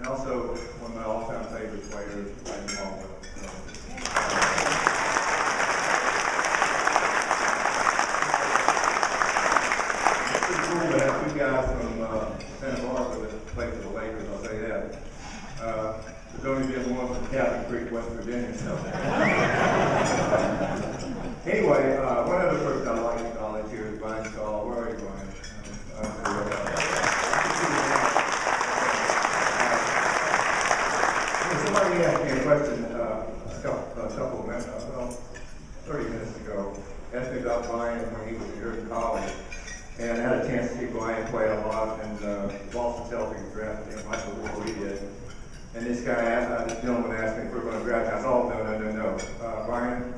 and also one of my all-time favorite players, Randy Baldwin. It's pretty cool to have two guys from Santa Barbara that play for the Lakers, I'll say that. There's only been one from Cabin Creek, West Virginia, so. Anyway, one other person I'd like to acknowledge here is Brian Stahl. Where are you, Brian? Somebody asked me a question a couple of minutes, well, 30 minutes ago, asked me about Brian when he was here in college. And I had a chance to see Brian play a lot, and the Boston Celtics drafted him right before we did. And this guy, this gentleman asked me if we were going to draft him. I said, oh, no. Brian,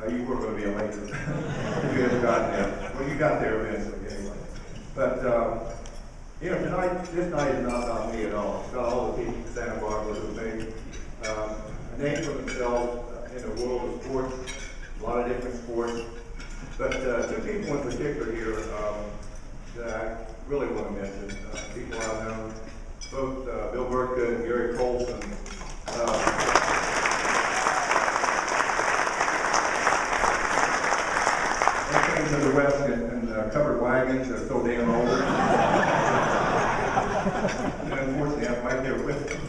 you were going to be a Laker. If you had gotten there. Well, you got there eventually, anyway. But, this night is not about me at all. It's about all the people in Santa Barbara who made a name for themselves in the world of sports, a lot of different sports. But two people in particular here that I really want to mention, people I've known, both Bill Burka and Gary Colson. They came to the West in covered wagons. They're so damn old. And unfortunately, I'm right there with them.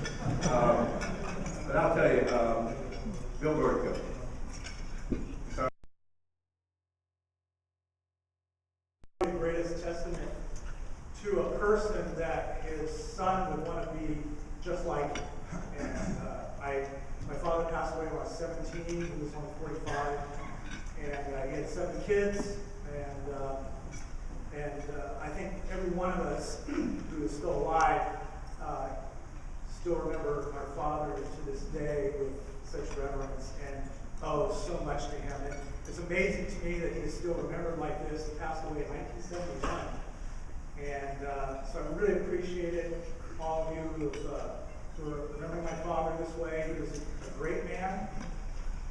But I'll tell you, Bill Burka. The greatest testament to a person that his son would want to be just like him. And my father passed away when I was 17. He was only 45, and he had 7 kids. And I think every one of us who is still alive still remember our father to this day with such reverence and owe so much to him. And it's amazing to me that he is still remembered like this. He passed away in 1971. And so I really appreciate it, all of you for remembering my father this way. He was a great man,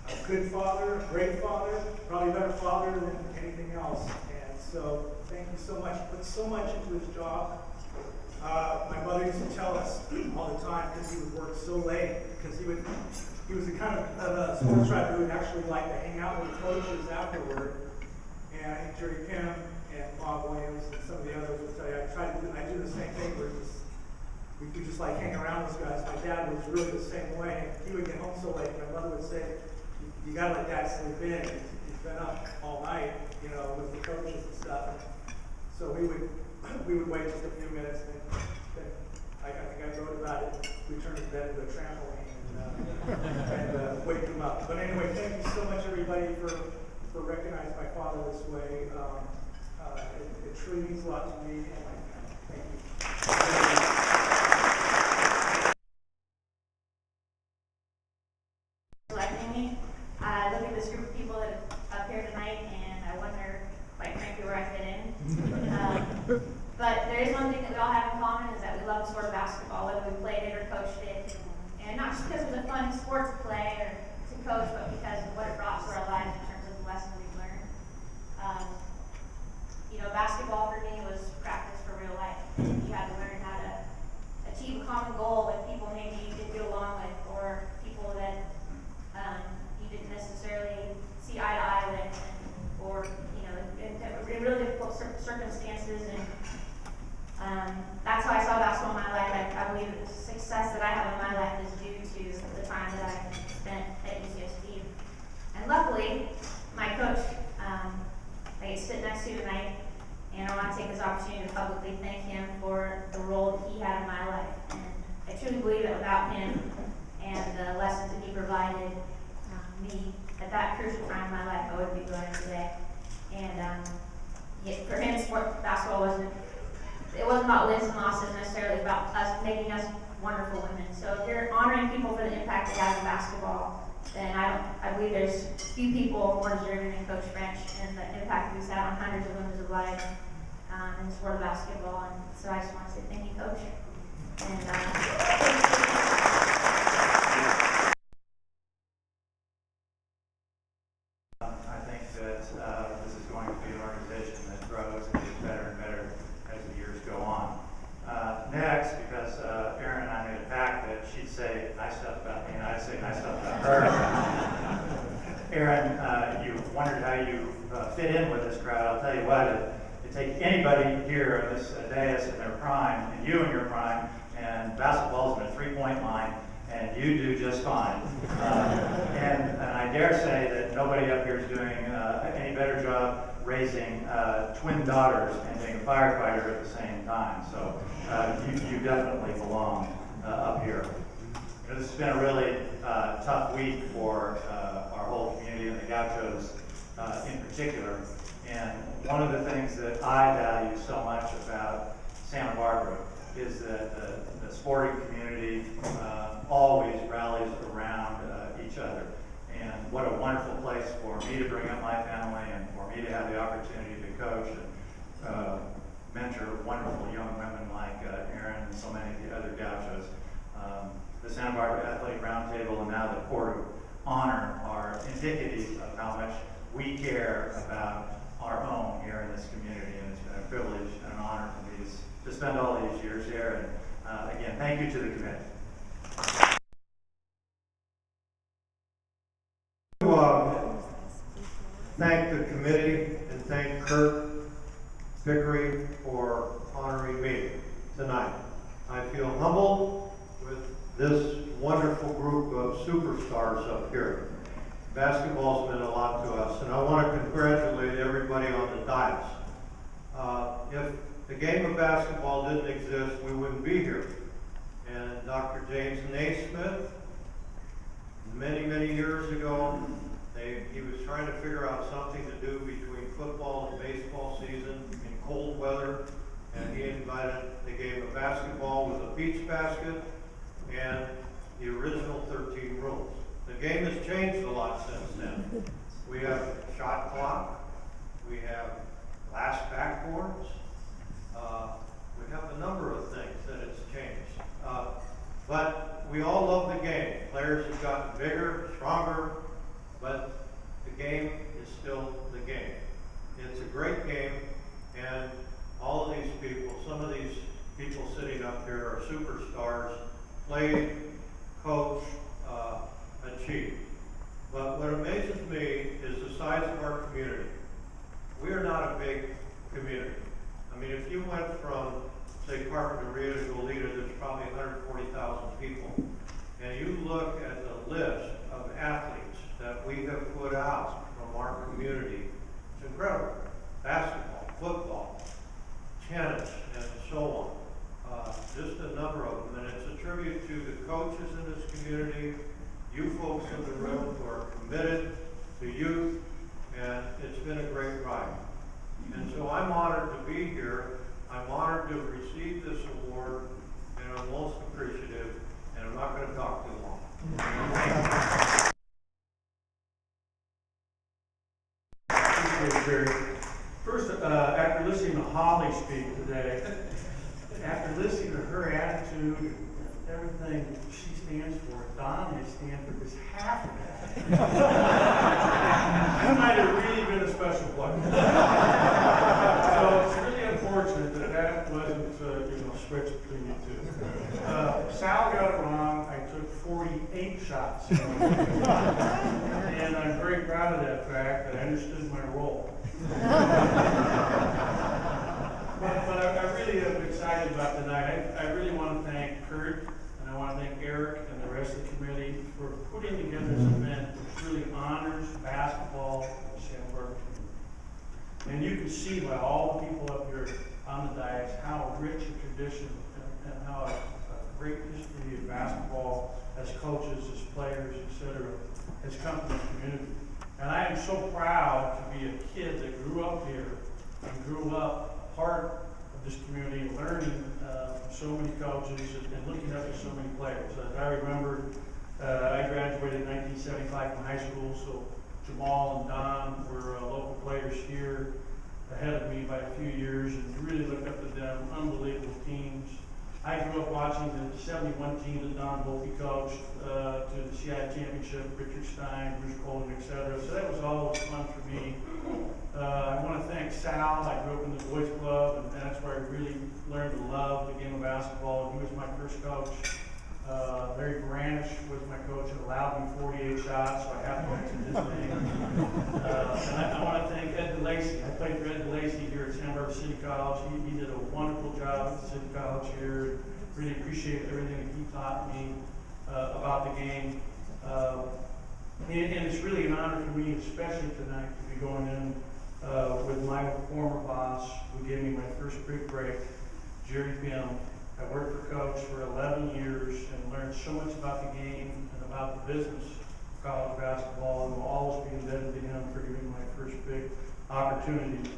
a good father, a great father, probably a better father than anything else. And so thank you so much. He put so much into his job. My mother used to tell us all the time, because he would work so late, because he was the kind of a sports writer who would actually like to hang out with the coaches afterward. And I think Jerry Kim and Bob Williams and some of the others would tell you, I do the same thing where we could just like hang around those guys. My dad was really the same way. He would get home so late, my mother would say, you gotta let Dad sleep in. He's been up all night, with the coaches and stuff. So we would wait just a few minutes, and then I think I wrote about it. We turned his bed into a trampoline and wake him up. But anyway, thank you so much, everybody, for recognizing my father this way. It truly means a lot to me and my family. Thank you. Electing me. I look at this group of people that are up here tonight, and I wonder, quite frankly, where I fit in. But there is one thing that we all have in common, is that we love the sport of basketball, whether we played it or coached it. And not just because it was a fun sport to play or to coach, but because of what it brought to our lives in terms of the lessons we've learned. Basketball for me was practice for real life. You had to learn how to achieve a common goal with people maybe you didn't get along with, or people that you didn't necessarily see eye to eye with, or in really difficult circumstances. And that's how I saw basketball in my life. I believe that the success that I have in my life is due to the time that I spent at UCSD. And luckily, my coach, I sit next to tonight, and I want to take this opportunity to publicly thank him for the role that he had in my life. And I truly believe that without him and the lessons that he provided me at that crucial time in my life, I wouldn't be doing it today. And for him, basketball wasn't about wins and losses necessarily, about us making us wonderful women. So if you're honoring people for the impact they have in basketball, then I believe there's few people more deserving than Coach French and the impact he's had on hundreds of women's lives in the sport of basketball. And so I just want to say thank you, Coach. And I think that this is going to be an organization that grows and gets better and better as the years go on. Next, because Aaron, you wondered how you fit in with this crowd. I'll tell you what, it takes anybody here on this dais in their prime, and you in your prime, and basketball's in a three-point line, and you do just fine. And I dare say that nobody up here is doing any better job raising twin daughters and being a firefighter at the same time. So you definitely belong up here. You know, this has been a really tough week for our whole community and the Gauchos in particular. And one of the things that I value so much about Santa Barbara is that the sporting community always rallies around each other. And what a wonderful place for me to bring up my family and for me to have the opportunity to coach and mentor wonderful young women like Erin and so many of the other Gauchos. The Santa Barbara Athletic Roundtable and now the Court of Honor are indicative of how much we care about our own here in this community, and it's been a privilege and an honor for me to spend all these years here. And again, thank you to the committee. Thank the committee and thank Kurt Vickery for honoring me tonight. I feel humbled with this wonderful group of superstars up here. Basketball's meant a lot to us, and I want to congratulate everybody on the dais. If the game of basketball didn't exist, we wouldn't be here. And Dr. James Naismith, many, many years ago, he was trying to figure out something to do between football and baseball season in cold weather, and he invited the game of basketball with a beach basket and the original 13 rules. The game has changed a lot since then. We have shot clock, we have glass backboards, we have a number of things that it's changed. But we all love the game. Players have gotten bigger, stronger, but the game is still the game. It's a great game, and all of these people, some of these people sitting up here are superstars, played, coached, achieved. But what amazes me is the size of our community. We are not a big community. I mean, if you went from, say, Carpinteria to Goleta, there's probably 140,000 people. And you look at the list of athletes that we have put out from our community, it's incredible. Basketball, football, tennis, and so on. Just a number of them. And it's a tribute to the coaches in this community, you folks in the room who are committed to youth, and it's been a great ride. And so I'm honored to be here. I'm honored to have received this award, and I'm most appreciative, and I'm not going to talk too long. First, after listening to Holly speak today, after listening to her attitude and everything she stands for, Don may stand for just half of that. You might have really been a special player. So it's really unfortunate that that wasn't switched between you two. Sal got it wrong. I took 48 shots. And I'm very proud of that fact that I understood my role. But I really am excited about tonight. I really want to thank Kurt, and I want to thank Eric and the rest of the committee for putting together this event which really honors basketball in the Santa Barbara community. And you can see by all the people up here on the dais how rich a tradition and how a great history of basketball as coaches, as players, etc., has come to the community. And I am so proud to be a kid that grew up here and grew up part of this community, learning from so many coaches and looking up to so many players. As I remember, I graduated in 1975 from high school, so Jamal and Don were local players here ahead of me by a few years, and really looked up to them. Unbelievable teams. I grew up watching the 71 team that Don Volpe coached to the CI Championship, Richard Stein, Bruce Coleman, etc. So that was always fun for me. I want to thank Sal. I grew up in the boys club, and that's where I really learned to love the game of basketball. He was my first coach. Larry Branish was my coach and allowed me 48 shots, so I have to mention his name. And I want to thank Ed DeLacy. I played for Ed DeLacy here at Santa Barbara City College. He did a wonderful job at the City College here. Really appreciate everything that he taught me about the game. And it's really an honor for me, especially tonight, to be going in with my former boss, who gave me my first big break, Jerry Pim. I worked for Coach for 11 years and learned so much about the game and about the business of college basketball, and will always be indebted to him for giving me my first big opportunity.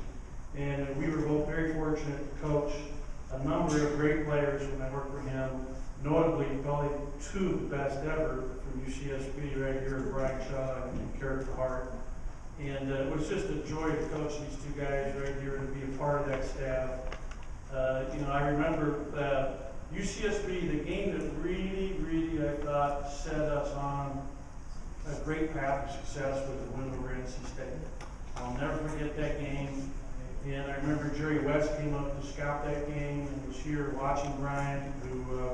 And we were both very fortunate to coach a number of great players when I worked for him, notably probably two of the best ever from UCSB right here, Brian Shaw and Carrick Hart. And it was just a joy to coach these two guys right here and be a part of that staff. I remember UCSB, the game that really, I thought, set us on a great path of success was the win over NC State. I'll never forget that game. And I remember Jerry West came up to scout that game and was here watching Brian,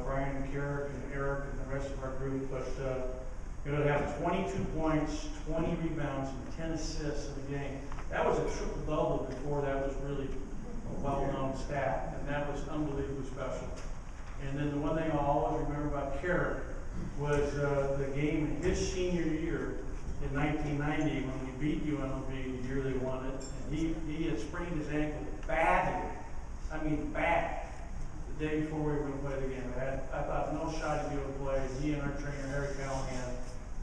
Brian and Carrick and Eric and the rest of our group. But to have 22 points, 20 rebounds, and 10 assists in the game, that was a triple double before that was really a well-known stat, and that was unbelievably special. And then the one thing I'll always remember about Carrick was the game in his senior year in 1990 when we beat UNLV the year they won it. And he had sprained his ankle badly. I mean bad. The day before we were going to play the game. I thought no shot to be able to play. He and our trainer, Harry Callahan,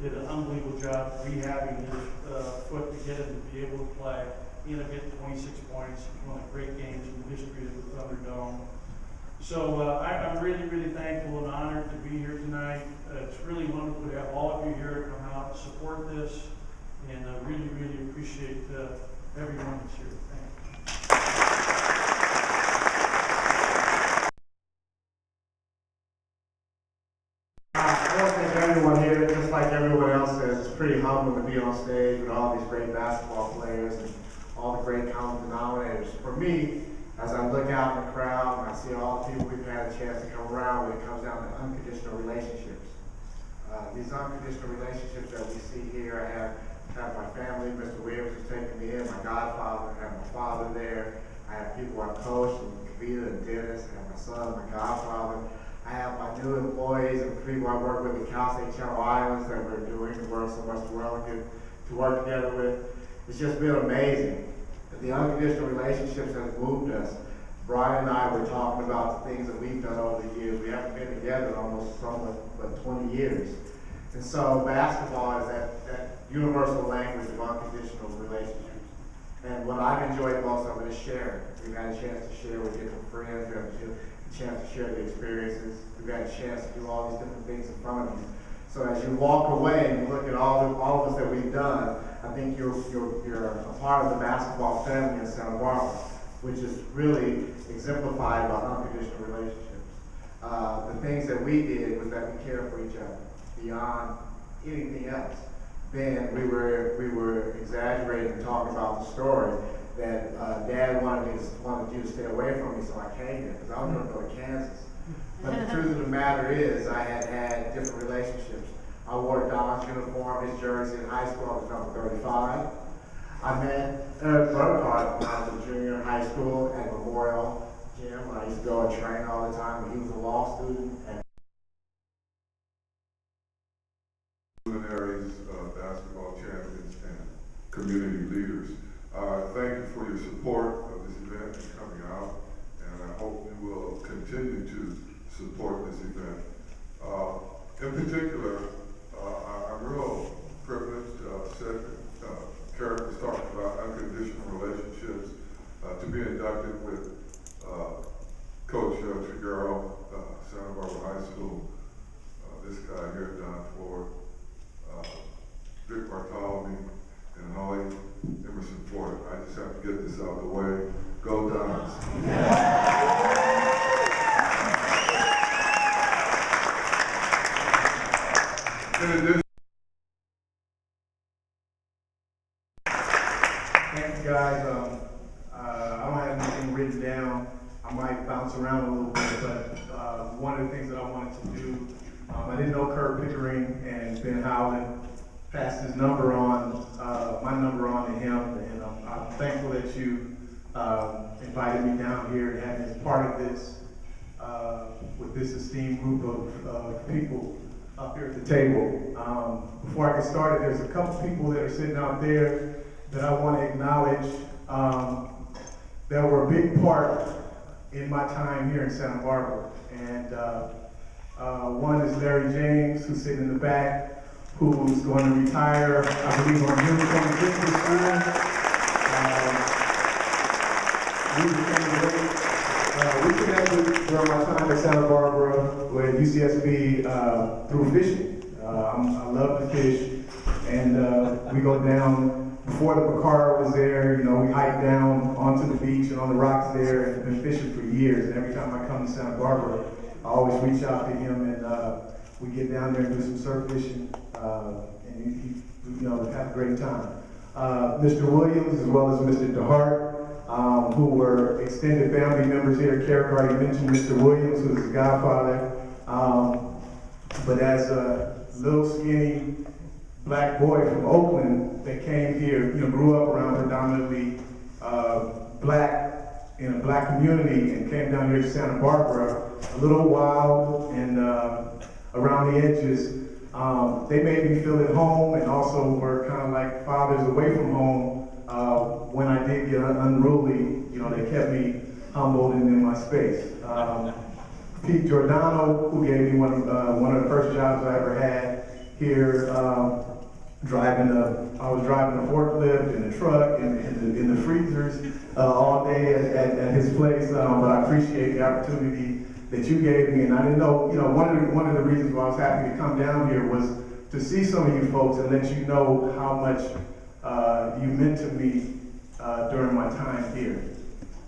did an unbelievable job rehabbing his foot to get him to be able to play. He ended up getting 26 points. One of the great games in the history of the Thunderdome. So I'm really thankful and honored to be here tonight. It's really wonderful to have all of you here to come out and support this. And I really appreciate everyone that's here. Thank you. I want to thank everyone here, just like everyone else says. It's pretty humbling to be on stage with all these great basketball players and all the great common denominators. For me, as I look out in the crowd and I see all the people we've had a chance to come around with, it comes down to unconditional relationships. These unconditional relationships that we see here, I have my family, Mr. Williams has taken me in, my godfather, I have my father there, I have people I've coached, and Kavita and Dennis, I have my son, my godfather. I have my new employees and people I work with at Cal State Channel Islands that we're doing the work so much well to work together with. It's just been amazing. The unconditional relationships have moved us. Brian and I were talking about the things that we've done over the years. We haven't been together almost but 20 years. And so basketball is that universal language of unconditional relationships. And what I've enjoyed most of it is sharing. We've had a chance to share with different friends. We've had a chance to share the experiences. We've had a chance to do all these different things in front of you. So as you walk away and you look at all of us that we've done, I think you're a part of the basketball family in Santa Barbara, which is really exemplified by unconditional relationships. The things that we did was that we cared for each other beyond anything else. Then we were exaggerating and talking about the story that Dad wanted you to stay away from me, so I came here because I was going to go to Kansas. But the truth of the matter is, I had different relationships. I wore Don's uniform, his jersey in high school. I was number 35. I met Eric Burkhart when I was a junior in high school at Memorial Gym. I used to go and train all the time. He was a law student. Luminaries, basketball champions, and community leaders. Thank you for your support of this event and coming out, and I hope you will continue to support this event. In particular, I'm real privileged, Carrick was talking about unconditional relationships, to be inducted with Coach Triguero, Santa Barbara High School, this guy here, Don Ford, Vic Bartholomew, and Holly Emerson Ford. I just have to get this out of the way. Go Dons. In addition, Thanks, guys. I don't have anything written down. I might bounce around a little bit, but one of the things that I wanted to do I didn't know Kurt Pickering, and Ben Howland passed his number on, my number on to him, and I'm thankful that you invited me down here and had me as part of this, with this esteemed group of people up here at the table. Before I get started, there's a couple people that are sitting out there that I want to acknowledge that were a big part in my time here in Santa Barbara. And one is Larry James, who's sitting in the back, who's going to retire, I believe, on June 25th this year. We connected during my time at Santa Barbara with UCSB through fishing. I love to fish, and we go down, before the Bacara was there, you know, we hiked down onto the beach and on the rocks there, and been fishing for years. And every time I come to Santa Barbara, I always reach out to him, and we get down there and do some surf fishing, and he, you know, have a great time. Mr. Williams, as well as Mr. DeHart, who were extended family members here. Carrick already mentioned Mr. Williams, who was his godfather. But as a little skinny black boy from Oakland that came here, you know, grew up around predominantly black, in a black community, and came down here to Santa Barbara, a little wild and around the edges. They made me feel at home, and also were kind of like fathers away from home. When I did get unruly, you know, they kept me humbled and in my space. Pete Giordano, who gave me one of the first jobs I ever had here, I was driving a forklift in a truck, in the freezers all day at his place, but I appreciate the opportunity that you gave me, and I didn't know, you know, one of the reasons why I was happy to come down here was to see some of you folks and let you know how much you meant to me during my time here.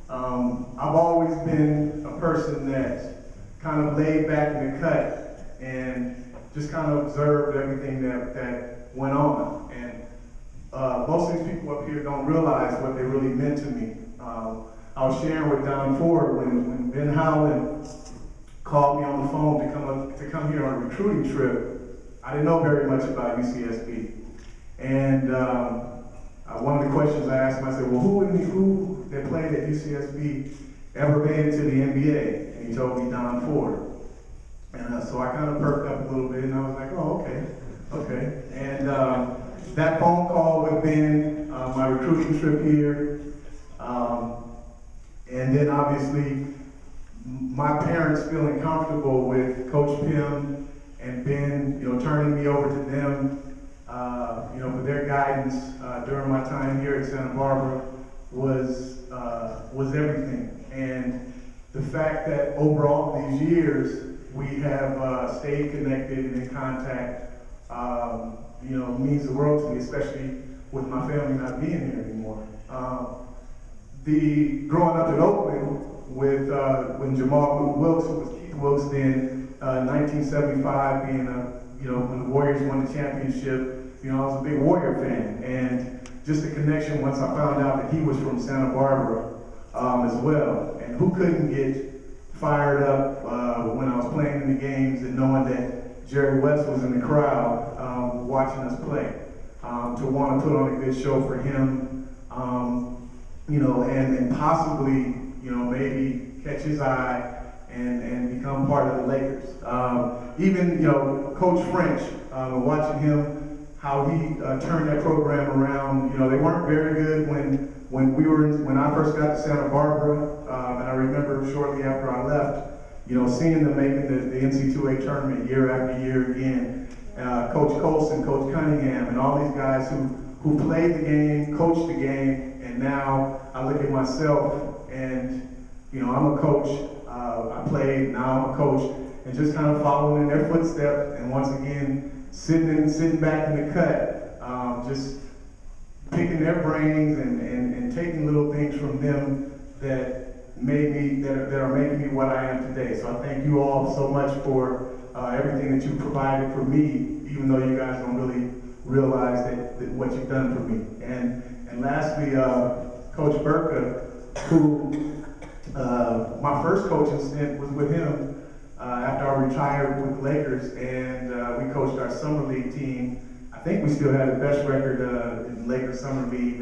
I've always been a person that's kind of laid back in the cut and just kind of observed everything that went on. And most of these people up here don't realize what they really meant to me. I was sharing with Don Ford when Ben Howland called me on the phone to come here on a recruiting trip. I didn't know very much about UCSB. And one of the questions I asked him, I said, well, who that played at UCSB ever made it to the NBA? And he told me Don Ford. And so I kind of perked up a little bit, and I was like, oh, okay. And that phone call with Ben, my recruiting trip here, and then obviously my parents feeling comfortable with Coach Pim and Ben, you know, turning me over to them, you know, for their guidance during my time here at Santa Barbara was everything. And the fact that over all these years we have stayed connected and in contact, you know, means the world to me, especially with my family not being here anymore. Growing up in Oakland with when Jamal Wilkes, who was Keith Wilkes then, 1975, being you know, when the Warriors won the championship, you know, I was a big Warrior fan, and just the connection once I found out that he was from Santa Barbara as well, and who couldn't get fired up when I was playing in the games and knowing that Jerry West was in the crowd watching us play, to want to put on a good show for him, you know, and possibly, you know, maybe catch his eye and become part of the Lakers. Even, you know, Coach French, watching him, how he turned that program around. You know, they weren't very good when I first got to Santa Barbara, and I remember shortly after I left, you know, seeing them making the NC2A tournament year after year again. Coach Colson, Coach Cunningham, and all these guys who played the game, coached the game, and now I look at myself and, you know, I'm a coach. I played, now I'm a coach, and just kind of following in their footsteps, and once again, sitting back in the cut, just picking their brains and taking little things from them that are making me what I am today. So I thank you all so much for everything that you provided for me, even though you guys don't really realize that what you've done for me. And lastly, Coach Burka, who my first coaching stint was with him after I retired with the Lakers, and we coached our summer league team. I think we still had the best record in Lakers summer league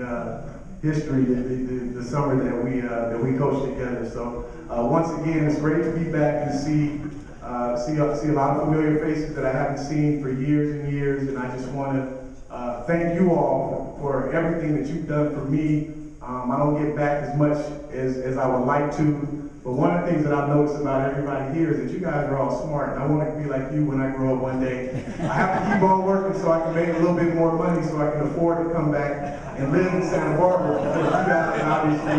history, the summer that we coached together. So once again, it's great to be back and see a lot of familiar faces that I haven't seen for years and years. And I just want to thank you all for everything that you've done for me. I don't get back as much as I would like to. But one of the things that I've noticed about everybody here is that you guys are all smart, and I want to be like you when I grow up one day. I have to keep on working so I can make a little bit more money so I can afford to come back and live in Santa Barbara, because you guys obviously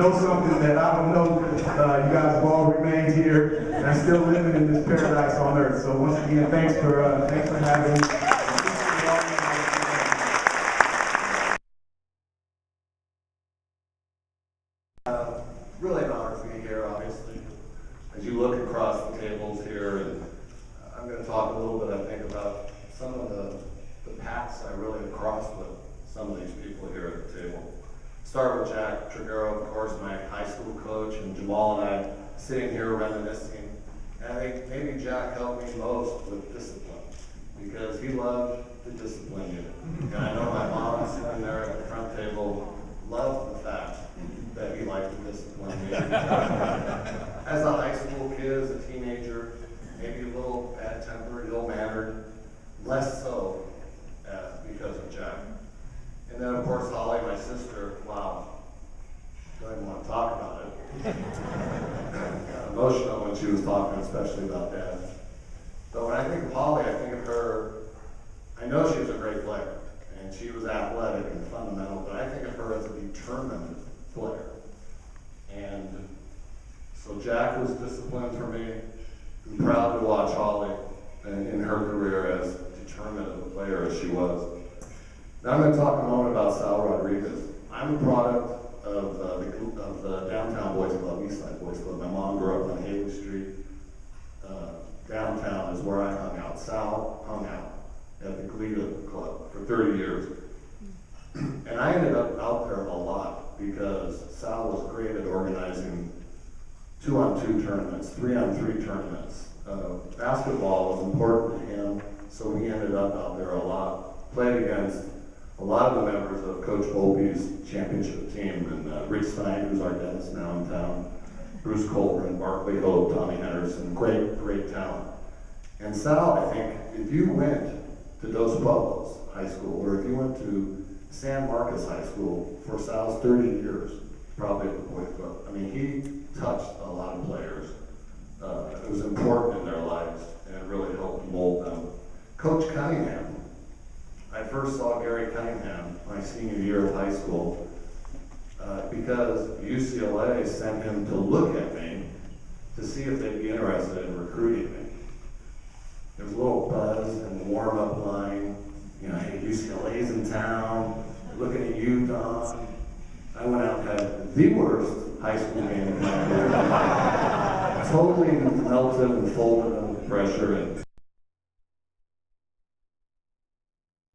know something that I don't know. You guys have all remained here and are still living in this paradise on earth. So once again, thanks for having me. Really an honor to be here, obviously. As you look across the tables here, and I'm going to talk a little bit, I think, about some of the paths I really have crossed with some of these people here at the table. Start with Jack Triguero, of course, my high school coach, and Jamal and I sitting here reminiscing. And I think maybe Jack helped me most with discipline, because he loved the discipline unit. And I know my mom sitting there at the front table loved the fact that he liked to discipline me. As a high school kid, as a teenager, maybe a little bad-tempered, ill-mannered, less so because of Jack. And then, of course, Holly, my sister, wow, don't even want to talk about it. Got emotional when she was talking, especially about Dad. But when I think of Holly, I think of her, I know she was a great player, and she was athletic and fundamental, but I think of her as a determined player. And so Jack was disciplined for me. I'm proud to watch Holly in her career as determined of a player as she was. Now I'm going to talk a moment about Sal Rodriguez. I'm a product of the downtown boys club, Eastside Boys Club. My mom grew up on Haley Street. Downtown is where I hung out. Sal hung out at the Glee Club for 30 years. And I ended up out there a lot because Sal was great at organizing 2-on-2 tournaments, 3-on-3 tournaments. Basketball was important to him, so he ended up out there a lot. Played against a lot of the members of Coach Volpe's championship team, and Rick Stein, who's our dentist now in town, Bruce Colburn, Barkley Hope, Tommy Henderson, great talent. And Sal, I think, if you went to Dos Pueblos High School, or if you went to San Marcos High School for Sal's 30 years, probably at the boys club. I mean, he touched a lot of players. It was important in their lives, and it really helped mold them. Coach Cunningham, I first saw Gary Cunningham my senior year of high school because UCLA sent him to look at me to see if they'd be interested in recruiting me. There was a little buzz in the warm-up line. You know, hey, UCLA's in town, looking at you, Tom. I went out and had the worst high school game of my career. Totally melted and folded under the pressure. And